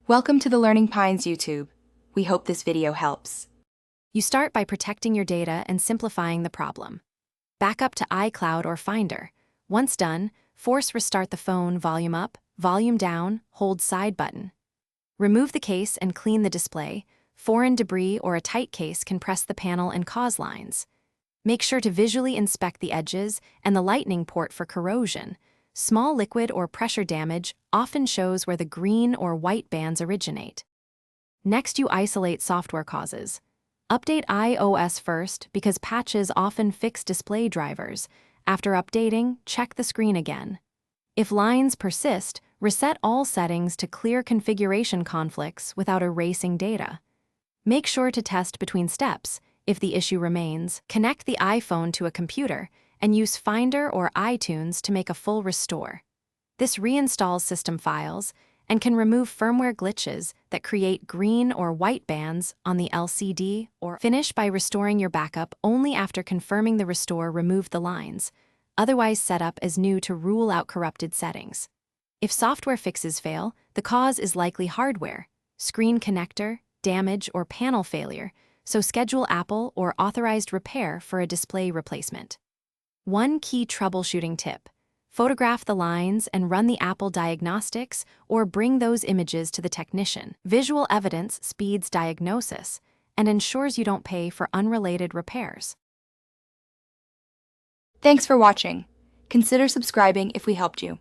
Welcome to the Learning Pines YouTube. We hope this video helps. You start by protecting your data and simplifying the problem. Back up to iCloud or Finder. Once done, force restart the phone volume up, volume down, hold side button. Remove the case and clean the display. Foreign debris or a tight case can press the panel and cause lines. Make sure to visually inspect the edges and the lightning port for corrosion. Small liquid or pressure damage often shows where the green or white bands originate. Next, you isolate software causes. Update iOS first because patches often fix display drivers. After updating, check the screen again. If lines persist, reset all settings to clear configuration conflicts without erasing data. Make sure to test between steps. If the issue remains, connect the iPhone to a computer and use Finder or iTunes to make a full restore. This reinstalls system files and can remove firmware glitches that create green or white bands on the LCD, or finish by restoring your backup only after confirming the restore removed the lines, otherwise set up as new to rule out corrupted settings. If software fixes fail, the cause is likely hardware, screen connector, damage, or panel failure, so schedule Apple or authorized repair for a display replacement. One key troubleshooting tip: photograph the lines and run the Apple diagnostics or bring those images to the technician. Visual evidence speeds diagnosis and ensures you don't pay for unrelated repairs. Thanks for watching. Consider subscribing if we helped you.